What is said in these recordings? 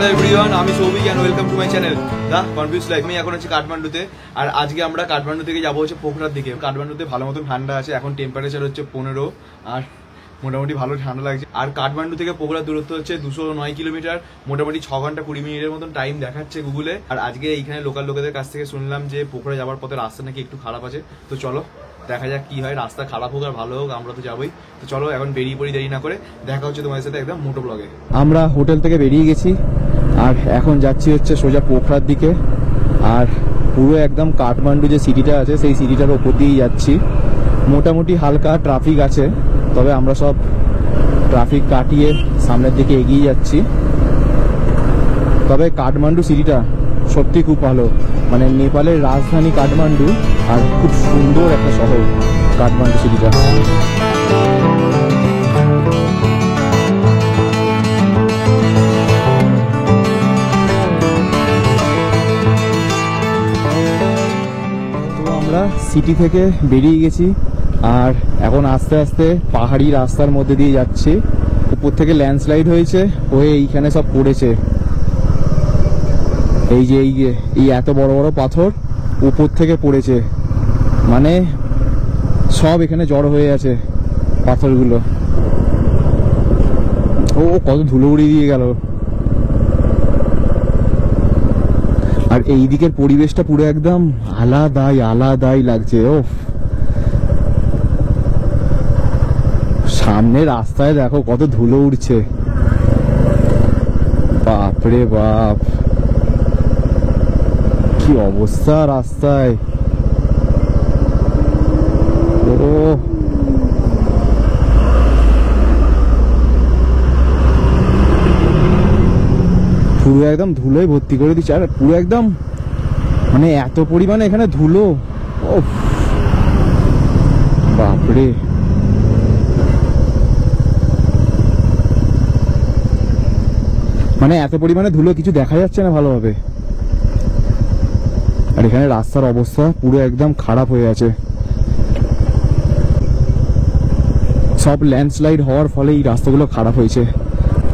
Hello everyone, আমি Souvik and welcome to my channel the confuse life. আমি এখন আছি কাঠমান্ডুতে, আর আজকে আমরা কাঠমান্ডু থেকে যাবো হচ্ছে পোখরার দিকে। কাঠমান্ডুতে ভালো মতন ঠান্ডা আছে, এখন টেম্পারেচার হচ্ছে 15, আর মোটামুটি ভালো ঠান্ডা লাগছে। আর কাঠমান্ডু থেকে পোখরার দূরত্ব হচ্ছে 209 কিলোমিটার, মোটামুটি 6 ঘন্টা 20 মিনিটের মতন টাইম দেখাচ্ছে গুগলে। আর আজকে এইখানে লোকাল লোকেদের কাছ থেকে শুনলাম যে পোখরা যাওয়ার পথে রাস্তা নাকি একটু খারাপ আছে, তো চলো দেখা যাক কি হয়। রাস্তা খারাপ হোক আর ভালো হোক, আমরা তো যাবোই। তো চলো এখন বেরিয়ে পড়ি, দেরি না করে। দেখা হচ্ছে তোমাদের সাথে একদম মোটো ব্লগে। আমরা হোটেল থেকে বেরিয়ে গেছি আর এখন যাচ্ছি হচ্ছে সোজা পোখরার দিকে। আর পুরো একদম কাঠমান্ডু যে সিটিটা আছে সেই সিটিটার ওপর দিয়েই যাচ্ছি। মোটামুটি হালকা ট্রাফিক আছে, তবে আমরা সব ট্রাফিক কাটিয়ে সামনের দিকে এগিয়ে যাচ্ছি। তবে কাঠমান্ডু সিটিটা সত্যি খুব ভালো, মানে নেপালের রাজধানী কাঠমান্ডু, আর খুব সুন্দর একটা শহর কাঠমান্ডু সিটিটা। তো আমরা সিটি থেকে বেরিয়ে গেছি আর এখন আস্তে আস্তে পাহাড়ি রাস্তার মধ্যে দিয়ে যাচ্ছি। উপর থেকে ল্যান্ডস্লাইড হয়েছে, হয়ে এইখানে সব পড়েছে। এই যে এই এত বড় বড় পাথর উপর থেকে পড়েছে, মানে সব এখানে জড়ো হয়ে আছে পাথরগুলো। ও কত ধুলো উড়িয়ে দিয়ে গেল। আর এই দিকের পরিবেশটা পুরো একদম আলাদাই লাগছে। ও সামনে রাস্তায় দেখো কত ধুলো উড়ছে, বাপরে বাপ কি অবস্থা রাস্তায়। ও পুরো একদম ধুলোয় ভর্তি করে দিচ্ছে, আর পুরো একদম মানে এত পরিমাণে এখানে ধুলো। ও বাপরে, মানে এত পরিমাণে ধুলো কিছু দেখা যাচ্ছে না ভালোভাবে। আর এখানে রাস্তার অবস্থা পুরো একদম খারাপ হয়ে আছে, সব ল্যান্ডস্লাইড হওয়ার ফলে এই রাস্তাগুলো খারাপ হয়েছে।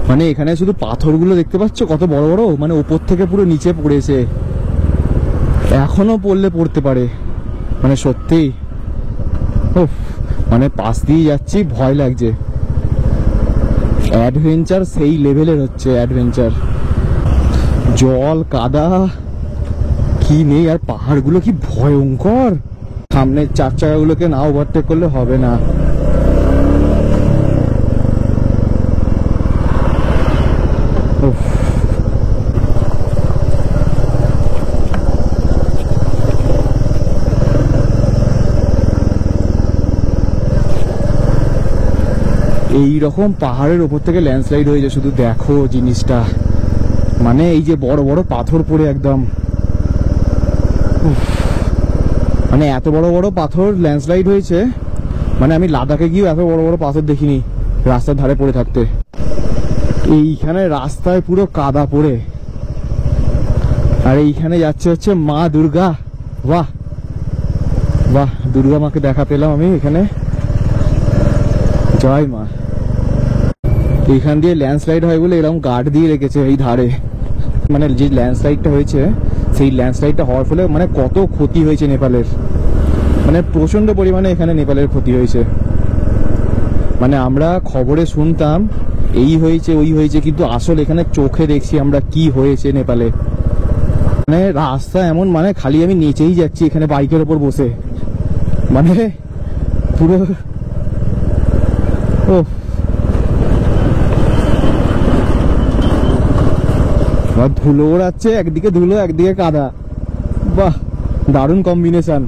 মানে এখানে শুধু পাথরগুলো দেখতে পাচ্ছ কত বড় বড়, মানে উপর থেকে পুরো নিচে পড়েছে, এখনো পড়তে পারে। মানে সত্যি মানে পাশ দিয়ে যাচ্ছি, ভয় লাগছে। অ্যাডভেঞ্চার সেই লেভেলের হচ্ছে অ্যাডভেঞ্চার। জল কাদা কি নেই, আর পাহাড়গুলো কি ভয়ঙ্কর। সামনের 4 চাকাগুলোকে না ওভারটেক করলে হবে না। এইরকম পাহাড়ের উপর থেকে ল্যান্ডস্লাইড হয়েছে, শুধু দেখো জিনিসটা। মানে এই যে বড় বড় পাথর পড়ে একদম, মানে এত বড় বড় পাথর ল্যান্ডস্লাইড হয়েছে। মানে আমি লাদাখে গিয়েও এত বড় বড় পাথর দেখিনি রাস্তার ধারে পড়ে থাকতে। এইখানে রাস্তায় পুরো কাদা পড়ে। আর এইখানে যাচ্ছে হচ্ছে মা দুর্গা। বাহ বাহ, দুর্গা মাকে দেখা পেলাম আমি এখানে। জয় মা। এইখান দিয়ে ল্যান্ডস্লাইড হয় বলে এরকম গার্ড দিয়ে রেখেছে এই ধারে। মানে যে ল্যান্ডস্লাইডটা হয়েছে সেই ল্যান্ডস্লাইডটা হওয়ার ফলে মানে কত ক্ষতি হয়েছে নেপালের, মানে প্রচন্ড পরিমাণে এখানে নেপালের ক্ষতি হয়েছে। মানে আমরা খবরে শুনতাম এই হয়েছে ওই হয়েছে, কিন্তু আসলে এখানে চোখে দেখছি আমরা কি হয়েছে নেপালে। মানে রাস্তা এমন, মানে খালি আমি নিচেই যাচ্ছি এখানে বাইকের ওপর বসে, মানে পুরো ও ধুলো ওড়াচ্ছে, একদিকে ধুলো একদিকে কাদা। বাহ, দারুণ কম্বিনেশন।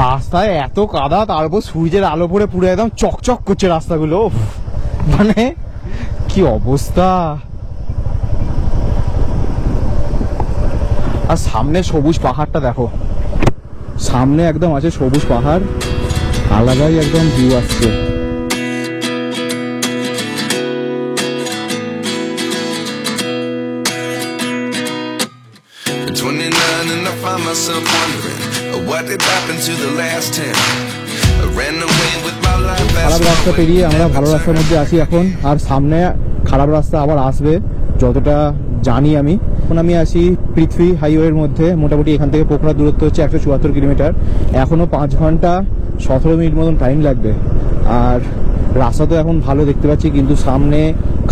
রাস্তায় এত কাদা, তারপর সূর্যের আলো পড়ে পুরো একদম চকচক করছে রাস্তাগুলো। মানে কি অবস্থা। আর সামনে সবুজ পাহাড়টা দেখো, সামনে একদম আছে সবুজ পাহাড়, আলাদাই একদম ভিউ আসছে। Myself wondering what did happen to the last 10. I ran away with my life. খারাপ রাস্তা পেরিয়ে আমরা ভালো রাস্তার মধ্যে আছি এখন। আর সামনে খারাপ রাস্তা আবার আসবে যতটা জানি আমি। এখন আমি আসি পৃথ্বী হাইওয়ের মধ্যে, মোটামুটি এখান থেকে পোখরার দূরত্ব হচ্ছে 174 কিলোমিটার। এখনো 5 ঘন্টা 17 মিনিট মতন টাইম লাগবে। আর রাস্তা তো এখন ভালো দেখতে পাচ্ছি, কিন্তু সামনে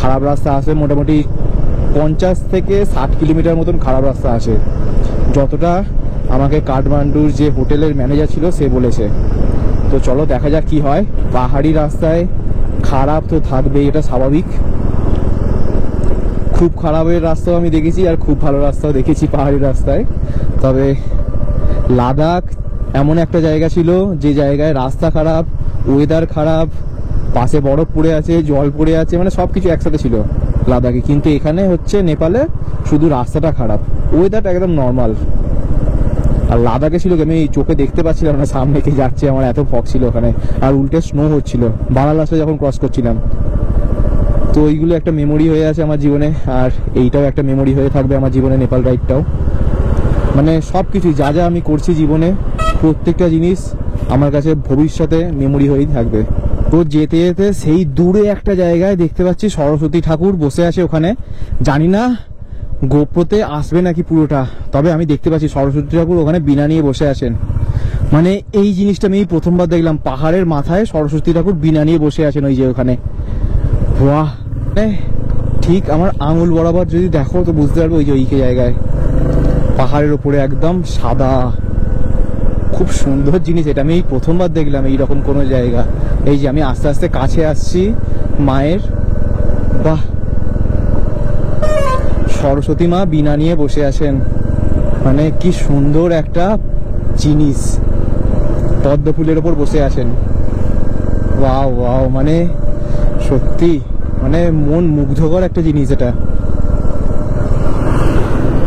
খারাপ রাস্তা আসে, মোটামুটি 50 থেকে 60 কিলোমিটার মতন খারাপ রাস্তা আসে, যতটা আমাকে কাঠমান্ডুর যে হোটেলের ম্যানেজার ছিল সে বলেছে। তো চলো দেখা যাক কি হয়। পাহাড়ি রাস্তায় খারাপ তো থাকবেই, এটা স্বাভাবিক। খুব খারাপের রাস্তাও আমি দেখেছি আর খুব ভালো রাস্তাও দেখেছি পাহাড়ি রাস্তায়। তবে লাদাখ এমন একটা জায়গা ছিল যে জায়গায় রাস্তা খারাপ, ওয়েদার খারাপ, পাশে বরফ পড়ে আছে, জল পড়ে আছে, মানে সবকিছু একসাথে ছিল লাদাখে। কিন্তু এখানে হচ্ছে নেপালে শুধু রাস্তাটা খারাপ, ওয়েদারটা একদম নর্মাল। আর লাদাখে ছিল আমি চোখে দেখতে পাচ্ছিলাম না সামনে কে যাচ্ছে, আমার এত ফগ ছিল ওখানে। আর উল্টে স্নো হচ্ছিল বারাণসী যখন ক্রস করছিলাম। তো ওইগুলো একটা মেমোরি হয়ে আছে আমার জীবনে, আর এইটাও একটা মেমোরি হয়ে থাকবে আমার জীবনে, নেপাল রাইডটাও। মানে সব কিছু যা যা আমি করছি জীবনে, প্রত্যেকটা জিনিস আমার কাছে ভবিষ্যতে মেমোরি হয়েই থাকবে। তো যেতে যেতে সেই দূরে একটা জায়গায় দেখতে পাচ্ছি সরস্বতী ঠাকুর বসে আছে ওখানে। জানি না গোপ্রোতে আসবে নাকি পুরোটা, তবে আমি দেখতে পাচ্ছি সরস্বতী ঠাকুর ওখানে বিনা নিয়ে বসে আছেন। মানে এই জিনিসটা আমি প্রথমবার দেখলাম, পাহাড়ের মাথায় সরস্বতী ঠাকুর বিনা নিয়ে বসে আছেন ওই যে ওখানে। বাহ, ঠিক আমার আঙুল বরাবর যদি দেখো তো বুঝতে পারবে ওই যে ওইকে জায়গায় পাহাড়ের উপরে একদম সাদা, খুব সুন্দর জিনিস। এটা আমি প্রথমবার দেখলাম এইরকম কোনো জায়গা। এই যে আমি আস্তে আস্তে কাছে আসছি মায়ের, বাহ, সরস্বতী মা বিনা নিয়ে বসে আছেন, মানে কি সুন্দর একটা জিনিস। পদ্ম ফুলের ওপর বসে আছেন, ওয়াও ওয়াও, মানে সত্যি মানে মন মুগ্ধকর একটা জিনিস এটা।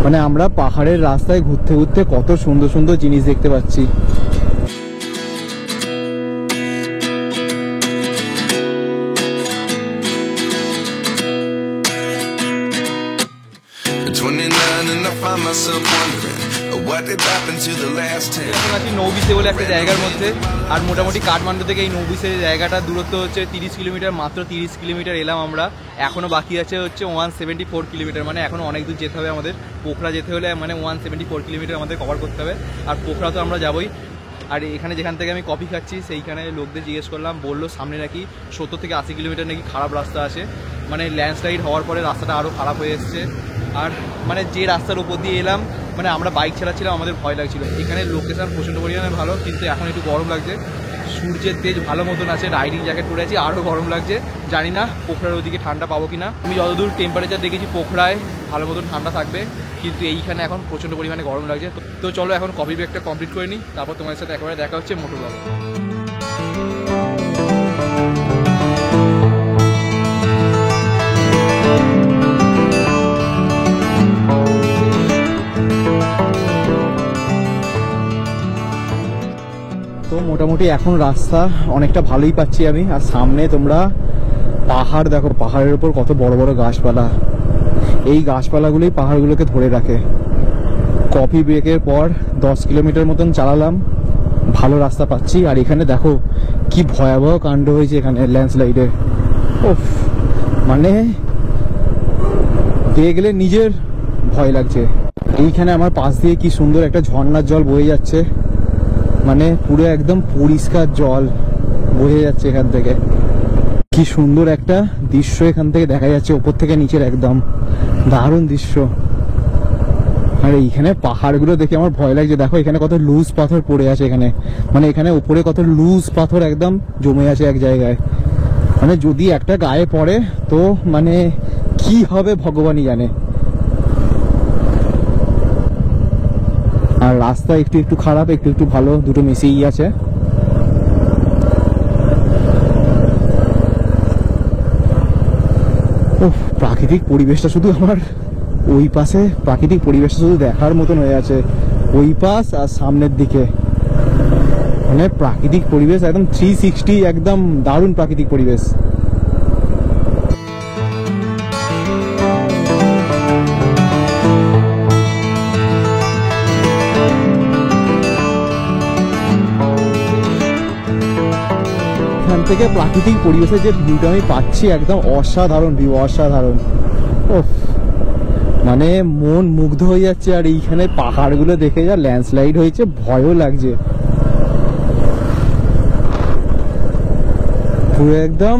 মানে আমরা পাহাড়ের রাস্তায় ঘুরতে ঘুরতে কত সুন্দর সুন্দর জিনিস দেখতে পাচ্ছি। At 29 and I find myself wondering what did happen to the last 10. এখন আছি নৌবিসে বলে একটা জায়গার মধ্যে। আর মোটামুটি কাঠমান্ডু থেকে এই নৌবিসের জায়গাটার দূরত্ব হচ্ছে 30 কিলোমিটার, মাত্র 30 কিলোমিটার এলাম আমরা। এখনো বাকি আছে হচ্ছে 174 কিলোমিটার, মানে এখনো অনেক দূর যেতে হবে আমাদের। পোখরা যেতে হলে মানে 174 কিলোমিটার আমাদের কভার করতে হবে। আর পোখরা তো আমরা যাবোই। আর এখানে যেখান থেকে আমি কফি খাচ্ছি সেইখানে লোকদের জিজ্ঞেস করলাম, বললো সামনে নাকি 70 থেকে 80 কিলোমিটার নাকি খারাপ রাস্তা আছে। মানে ল্যান্ডস্লাইড হওয়ার পরে রাস্তাটা আরও খারাপ হয়ে এসছে। আর মানে যে রাস্তার উপর দিয়ে এলাম, মানে আমরা বাইক চালাচ্ছিলাম, আমাদের ভয় লাগছিল। এখানে লোকেশন প্রচণ্ড পরিমাণে ভালো, কিন্তু এখন একটু গরম লাগছে। সূর্যের তেজ ভালো মতন আছে, রাইডিং জ্যাকেট পরে আছি, আরও গরম লাগছে। জানি না পোখরার ওদিকে ঠান্ডা পাবো কিনা। আমি যতদূর টেম্পারেচার দেখেছি পোখরায় ভালো মতন ঠান্ডা থাকবে, কিন্তু এইখানে এখন প্রচণ্ড পরিমাণে গরম লাগছে। তো চলো এখন কফি ব্রেকটা কমপ্লিট করে নিই, তারপর তোমাদের সাথে একেবারে দেখা হচ্ছে মোটর ব্লগে। তো মোটামুটি এখন রাস্তা অনেকটা ভালোই পাচ্ছি আমি। আর সামনে তোমরা পাহাড় দেখো, পাহাড়ের উপর কত বড় বড় গাছপালা। এই গাছপালাগুলোই পাহাড়গুলোকে ধরে রাখে। কফি ব্রেকের পর 10 কিলোমিটার মতন চালালাম, ভালো রাস্তা পাচ্ছি। আর এখানে দেখো কি ভয়াবহ কাণ্ড হয়েছে এখানে ল্যান্ডস্লাইডে। ওফ, মানে দেখলে নিজের ভয় লাগছে। এইখানে আমার পাশ দিয়ে কি সুন্দর একটা ঝর্ণার জল বয়ে যাচ্ছে, মানে পুরো একদম পরিষ্কার জল বয়ে যাচ্ছে এখান থেকে। কি সুন্দর একটা দৃশ্য এখান থেকে দেখা যাচ্ছে, ওপর থেকে নিচের একদম দারুণ দৃশ্য। আর এইখানে পাহাড়গুলো দেখে আমার ভয় লাগছে। দেখো এখানে কত লুজ পাথর পড়ে আছে এখানে, মানে এখানে উপরে কত লুজ পাথর একদম জমে আছে এক জায়গায়। মানে যদি একটা গায়ে পড়ে তো মানে কি হবে ভগবানই জানে। আর রাস্তা একটু একটু খারাপ, একটু একটু ভালো, দুটো মিশিয়েই আছে। ওহ, প্রাকৃতিক পরিবেশটা শুধু আমার ওই পাশে, প্রাকৃতিক পরিবেশটা শুধু দেখার মতন হয়ে আছে ওই পাশ আর সামনের দিকে। মানে প্রাকৃতিক পরিবেশ একদম 360, একদম দারুণ প্রাকৃতিক পরিবেশ। এখান থেকে প্রাকৃতিক পরিবেশের যে ভিউটা আমি পাচ্ছি, একদম অসাধারণ ভিউ, অসাধারণ। ওহ, মানে মন মুগ্ধ হয়ে যাচ্ছে। আর এইখানে পাহাড়গুলো দেখে যা ল্যান্ডস্লাইড হয়েছে, ভয়ও লাগছে পুরো, একদম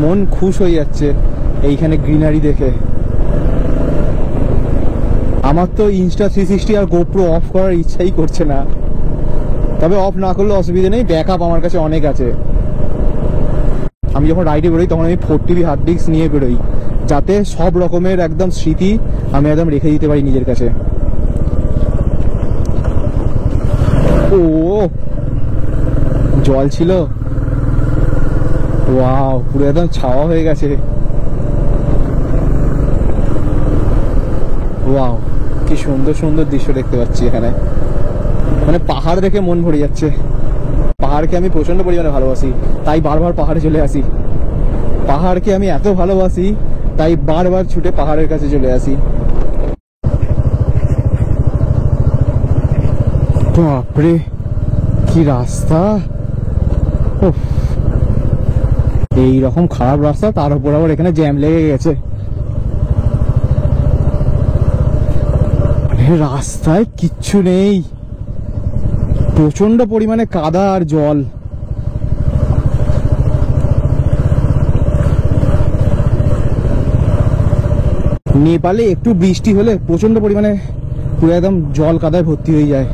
মন খুশ হয়ে যাচ্ছে এইখানে গ্রিনারি দেখে। আমার তো ইনস্টা 360 আর গোপ্রো অফ করার ইচ্ছাই করছে না, তবে অফ না করলে অসুবিধা নেই, ব্যাকআপ আমার কাছে অনেক আছে। আমি যখন রাইডে বেরোই তখন আমি 4TB হার্ড ডিস্ক নিয়ে বেরোই, যাতে সব রকমের একদম স্মৃতি আমি একদম রেখে দিতে পারি নিজের কাছে। ও জল ছিল, ওয়াও, পুরো একদম ছাওয়া হয়ে গেছে। ওয়াও, কি সুন্দর সুন্দর দৃশ্য দেখতে পাচ্ছি এখানে। মানে পাহাড় দেখে মন ভরে যাচ্ছে। পাহাড়কে আমি প্রচন্ড পরিমাণে ভালোবাসি, তাই বারবার পাহাড়ে চলে আসি। পাহাড়কে আমি এত ভালোবাসি, তাই বারবার ছুটে পাহাড়ের কাছে চলে আসি। বাপরে কি রাস্তা! উফ, এইরকম খারাপ রাস্তা, তার উপর আবার এখানে জ্যাম লেগে গেছে। রাস্তায় কিচ্ছু নেই, প্রচন্ড পরিমাণে কাদা আর জল। নেপালে একটু বৃষ্টি হলে প্রচন্ড পরিমাণে পুরো একদম জল কাদায় ভর্তি হয়ে যায়।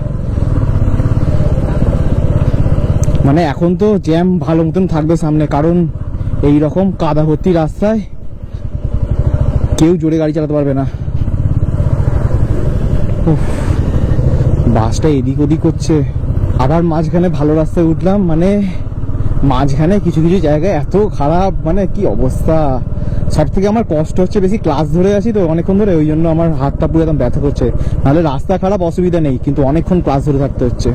মানে এখন তো জ্যাম ভালো মতন থাকবে সামনে, কারণ এই রকম কাদা ভর্তি রাস্তায় কেউ জোরে গাড়ি চালাতে পারবে না। বাসটা এদিক ওদিক করছে, আবার মাঝখানে ভালো রাস্তায় উঠলাম, মানে মাঝখানে কিছু কিছু জায়গায় এত খারাপ, মানে কি অবস্থা। সব থেকে আমার কষ্ট হচ্ছে বেশি ক্লাস ধরে আছি তো অনেকক্ষণ ধরে, ওই জন্য আমার হাতটা পুরো একদম ব্যথা করছে। নাহলে রাস্তা খারাপ অসুবিধা নেই, কিন্তু অনেকক্ষণ ক্লাস ধরে থাকতে হচ্ছে।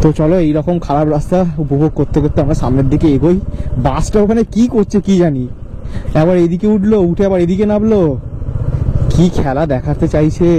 তো চলো এইরকম খারাপ রাস্তা উপভোগ করতে করতে আমরা সামনের দিকে এগোই। বাসটা ওখানে কি করছে কি জানি, আবার এদিকে উঠলো, উঠে আবার এদিকে নামলো, কি খেলা দেখাতে চাইছে।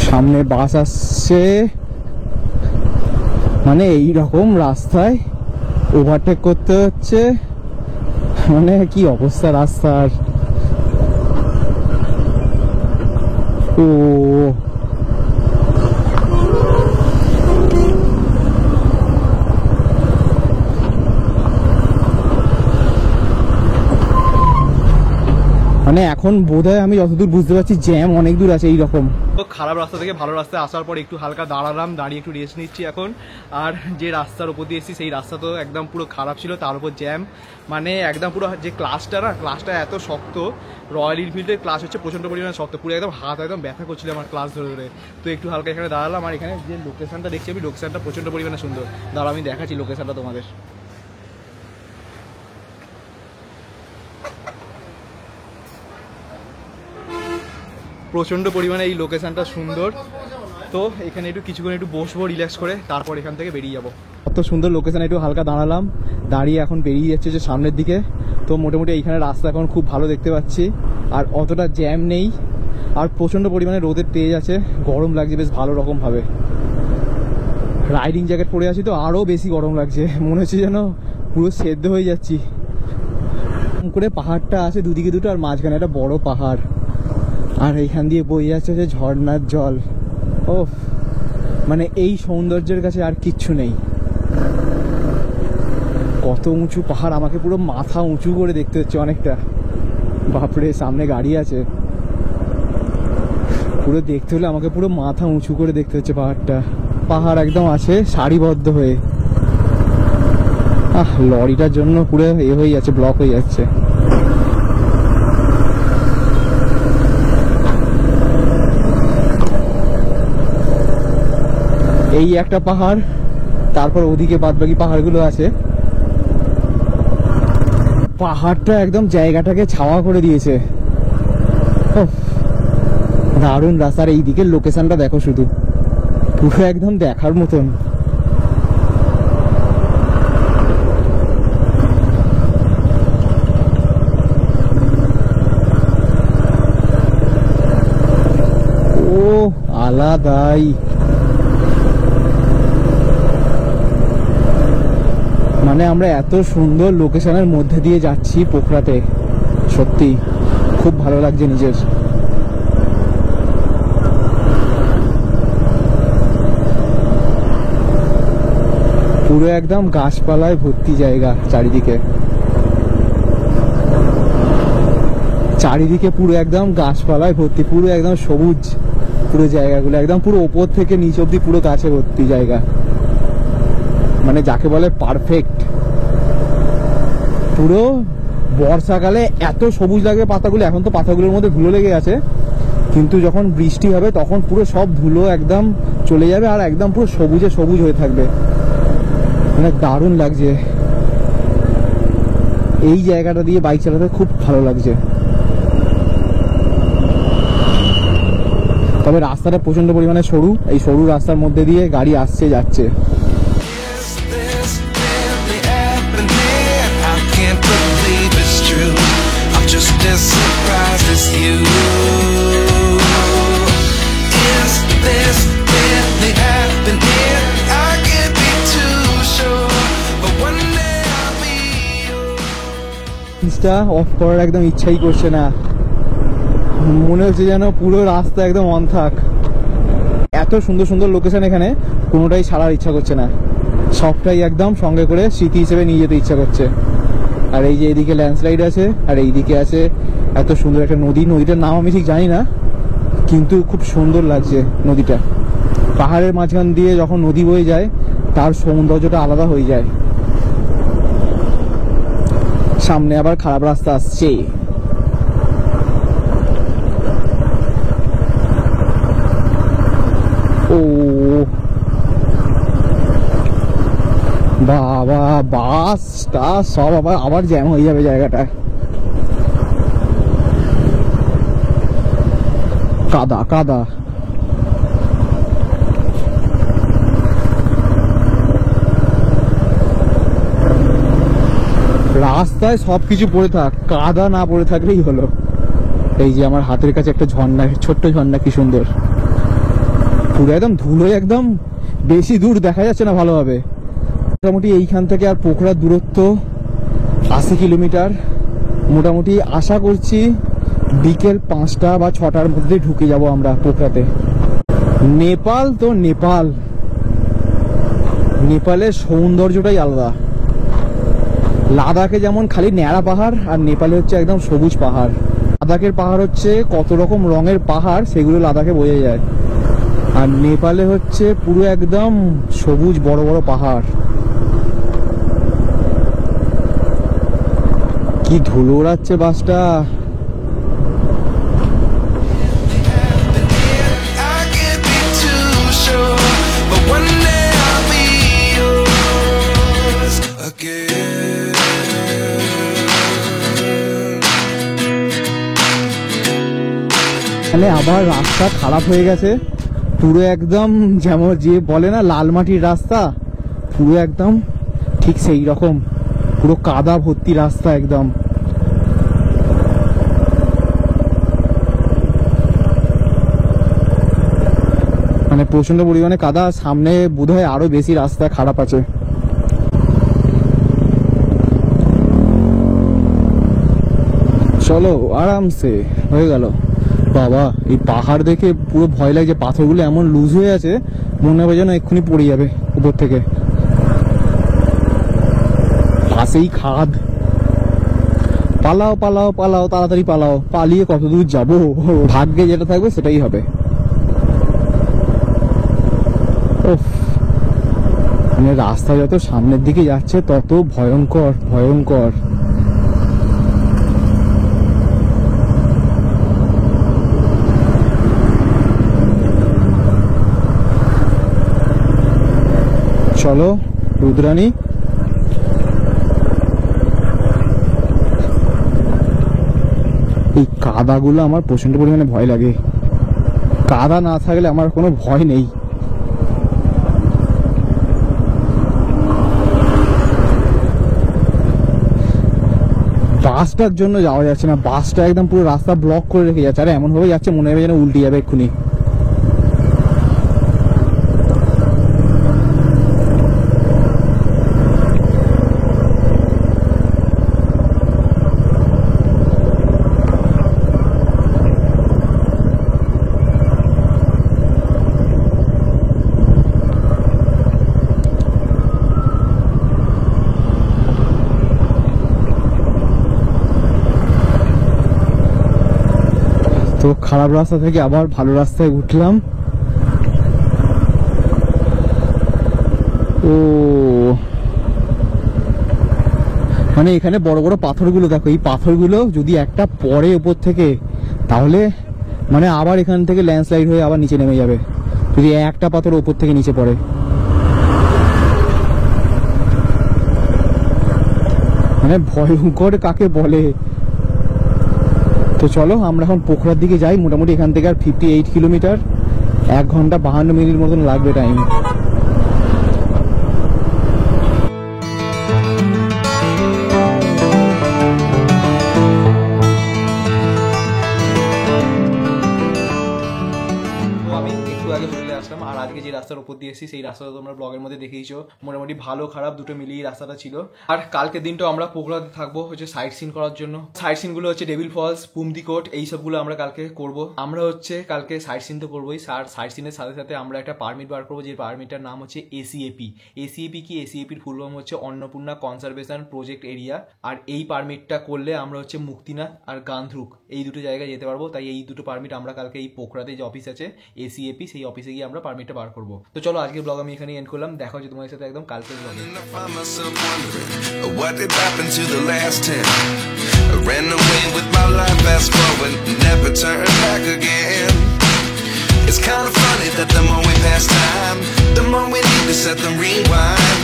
সামনে বাস আসছে, মানে এই রকম রাস্তায় ওভারটেক করতে হচ্ছে, মানে কি অবস্থা রাস্তার। ও মানে এখন বোধহয় আমি যতদূর বুঝতে পারছি জ্যাম অনেক দূর আছে এইরকম। তো খারাপ রাস্তা থেকে ভালো রাস্তায় আসার পর একটু হালকা দাঁড়ালাম, দাঁড়িয়ে একটু রেস্ট নিচ্ছি এখন। আর যে রাস্তার উপর দিয়ে এসেছি সেই রাস্তা তো একদম পুরো খারাপ ছিল, তার উপর জ্যাম, মানে একদম পুরো যে ক্লাসটা এত শক্ত, রয়্যাল এনফিল্ডের ক্লাস হচ্ছে প্রচণ্ড পরিমাণে শক্ত, পুরো একদম হাত একদম ব্যথা করছিল আমার ক্লাস ধরে ধরে। তো একটু হালকা এখানে দাঁড়ালাম, আর এখানে যে লোকেশনটা দেখছি আমি, লোকেশনটা প্রচণ্ড পরিমাণে সুন্দর। দাঁড়া আমি দেখাচ্ছি লোকেশনটা তোমাদের। প্রচণ্ড পরিমাণে এই লোকেশনটা সুন্দর। তো এখানে একটু কিছুক্ষণ একটু বসবো রিল্যাক্স করে, তারপর এখান থেকে বেরিয়ে যাবো। কত সুন্দর লোকেশন, একটু হালকা দাঁড়ালাম, দাঁড়িয়ে এখন বেরিয়ে যাচ্ছে যে সামনের দিকে। তো মোটামুটি এইখানে রাস্তা এখন খুব ভালো দেখতে পাচ্ছি, আর অতটা জ্যাম নেই, আর প্রচণ্ড পরিমাণে রোদের তেজ আছে, গরম লাগছে বেশ ভালো রকমভাবে। রাইডিং জ্যাকেট পরে আছি তো আরও বেশি গরম লাগছে, মনে হচ্ছে যেন পুরো সেদ্ধ হয়ে যাচ্ছি। করে পাহাড়টা আছে দুদিকে দুটো, আর মাঝখানে একটা বড় পাহাড়, আর এইখান দিয়ে বয়ে যাচ্ছে যে ঝর্ণার জল। ও মানে এই সৌন্দর্যের কাছে আর কিচ্ছু নেই। কত উঁচু পাহাড়, আমাকে পুরো মাথা উঁচু করে দেখতে হচ্ছে অনেকটা। বাপরে, সামনে গাড়ি আছে, পুরো দেখতে হলে আমাকে পুরো মাথা উঁচু করে দেখতে হচ্ছে পাহাড়টা। পাহাড় একদম আছে সারিবদ্ধ হয়ে, লরিটার জন্য পুরো হয়ে যাচ্ছে, ব্লক হয়ে যাচ্ছে। এই একটা পাহাড়, তারপর ওদিকে বাদবাকি পাহাড়গুলো আছে। পাহাড়টা একদম জায়গাটাকে ছাওয়া করে দিয়েছে। দারুণ রাস্তা। আর এই দিকের লোকেশনটা দেখো শুধু, পুরো একদম দেখার মতন। ও আলাদাই, মানে আমরা এত সুন্দর লোকেশনের মধ্যে দিয়ে যাচ্ছি পোখরাতে, সত্যি খুব ভালো লাগছে নিজের। পুরো একদম গাছপালায় ভর্তি জায়গা চারিদিকে, চারিদিকে পুরো একদম গাছপালায় ভর্তি, পুরো একদম সবুজ পুরো জায়গাগুলো, একদম পুরো ওপর থেকে নিচ অব্দি পুরো গাছে ভর্তি জায়গা, মানে যাকে বলে পারফেক্ট। পুরো বর্ষাকালে এত সবুজ লাগে পাতাগুলো, এখন তো পাতাগুলোর মধ্যে ধুলো লেগে আছে, কিন্তু যখন বৃষ্টি হবে তখন পুরো সব ধুলো একদম চলে যাবে আর একদম পুরো সবুজে সবুজ হয়ে থাকবে, মানে দারুণ লাগছে। এই জায়গাটা দিয়ে বাইক চালাতে খুব ভালো লাগছে। তবে রাস্তাটা প্রচন্ড পরিমাণে সরু, এই সরু রাস্তার মধ্যে দিয়ে গাড়ি আসছে যাচ্ছে। অফ করার একদম ইচ্ছাই করছে না, মনে হচ্ছে যেন পুরো রাস্তা একদম অন থাক। এত সুন্দর সুন্দর লোকেশন এখানে, কোনোটাই ছাড়ার ইচ্ছা করছে না, সবটাই একদম সঙ্গে করে স্মৃতি হিসেবে নিয়ে যেতে ইচ্ছা করছে। আর এই যে এইদিকে ল্যান্ডস্লাইড আছে, আর এইদিকে আছে এত সুন্দর একটা নদী, নদীটার নাম আমি ঠিক জানি না, কিন্তু খুব সুন্দর লাগছে নদীটা। পাহাড়ের মাঝখান দিয়ে যখন নদী বয়ে যায় তার সৌন্দর্যটা আলাদা হয়ে যায়। সামনে আবার খারাপ রাস্তা আসছে, ও বাবা, বাসটা সব আবার জ্যাম হয়ে যাবে জায়গাটা, কাদা কাদা। রাস্তায় সবকিছু পড়ে থাক, কাদা না পড়ে থাকলেই হলো। এই যে আমার হাতের কাছে একটা ঝর্ণা, ছোট্ট ঝর্ণা, কি সুন্দর, পুরো একদম ধুলো, একদম বেশি দূর দেখা যাচ্ছে না ভালোভাবে। মোটামুটি এইখান থেকে আর পোখরার দূরত্ব 80 কিলোমিটার। মোটামুটি আশা করছি বিকেল 5টা বা 6টার মধ্যে ঢুকে যাব আমরা পোখরাতে। নেপাল তো নেপাল, নেপালের সৌন্দর্যটাই আলাদা। লাদাখে যেমন খালি ন্যাড়া পাহাড়, আর নেপালে হচ্ছে একদম সবুজ পাহাড়। লাদাখের পাহাড় হচ্ছে কত রকম রঙের পাহাড়, সেগুলো লাদাখে বোঝা যায়, আর নেপালে হচ্ছে পুরো একদম সবুজ বড় বড় পাহাড়। কি ধুলো উড়াচ্ছে বাসটা। আবার রাস্তা খারাপ হয়ে গেছে পুরো একদম, যেমন যে বলে না লাল মাটির রাস্তা, পুরো একদম ঠিক সেই রকম, পুরো কাদা ভর্তি রাস্তা একদম। মানে প্রচন্ড পরিমাণে কাদা, সামনে বোধহয় আরো বেশি রাস্তা খারাপ আছে। চলো আরামসে হয়ে গেল। বাবা, এই পাহাড় দেখে পুরো ভয় লাগছে, পাথরগুলো এমন লুজ হয়ে আছে, মনে হবে যেন এক্ষুনি পড়ে যাবে উপর থেকে। পাশেই খাদ, পালাও পালাও পালাও, তাড়াতাড়ি পালাও, পালিয়ে কত দূর যাবো, ভাগ্যে যেটা থাকবে সেটাই হবে। মানে রাস্তা যত সামনের দিকে যাচ্ছে তত ভয়ঙ্কর ভয়ঙ্কর। চলো রুদ্রাণী, এই কাদাগুলো আমার প্রচন্ড পরিমাণে ভয় লাগে। কাদা না থাকলে আমার কোনো ভয় নেই। বাসটার জন্য যাওয়া যাচ্ছে না, বাসটা একদম পুরো রাস্তা ব্লক করে রেখে যাচ্ছে। আর এমন ভাবে যাচ্ছে মনে হবে যেন উল্টে যাবে এক্ষুনি। তো খারাপ রাস্তা থেকে আবার ভালো রাস্তায় উঠলাম। ও মানে এখানে বড় বড় পাথরগুলো দেখো, এই পাথরগুলো যদি একটা পড়ে উপর থেকে তাহলে মানে আবার এখান থেকে ল্যান্ডস্লাইড হয়ে আবার নিচে নেমে যাবে, যদি একটা পাথর উপর থেকে নিচে পড়ে। মানে ভয়ঙ্কর কাকে বলে। তো চলো আমরা এখন পোখরার দিকে যাই। মোটামুটি এখান থেকে আর 58 কিলোমিটার, 1 ঘন্টা 52 মিনিট মতন লাগবে টাইম। আর আজকে যে রাস্তার উপর দিয়ে এসেছি সেই রাস্তাটা তোমরা ব্লগের মধ্যে দেখেইছো। মোটামুটি ভালো খারাপ দুটো মিলিয়ে রাস্তাটা ছিল। আর কালকে দিনটা আমরা পোখরাতে থাকবো হচ্ছে সাইট সিন করার জন্য। সাইট সিন গুলো হচ্ছে ডেভিল ফলস, পুমদিকোট, এই সবগুলো আমরা কালকে করব। আমরা হচ্ছে কালকে সাইট সিন তো করবোই, সাইট সিনের সাথে সাথে আমরা একটা পারমিট বার করবো, যে পারমিটটার নাম হচ্ছে এসিএপি। এসিএপি কি? এসিএপির ফুল ফর্ম হচ্ছে অন্নপূর্ণা কনজারভেশন প্রজেক্ট এরিয়া। আর এই পারমিটটা করলে আমরা হচ্ছে মুক্তিনাথ আর গান্ধরুক এই দুটো জায়গায় যেতে পারবো। তাই এই দুটো পারমিট আমরা কালকে এই পোখরাতে যে অফিস আছে এসিএপি, সেই অফিসে গিয়ে আমরা পারমিটটা বার করবো। তো চলো আজকে ব্লগ আমি এখানে এন্ড করলাম। দেখা হচ্ছে তোমাদের সাথে একদম কালকের ব্লগে। And I find myself wondering what did happen to the last 10. I ran away with my life, fast forward, never turn back again. It's kind of funny that the more we pass time, the more we need to set the rewind.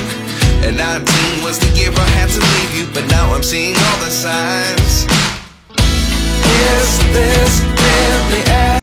And 19 was the year I had to leave you, but now I'm seeing all the signs.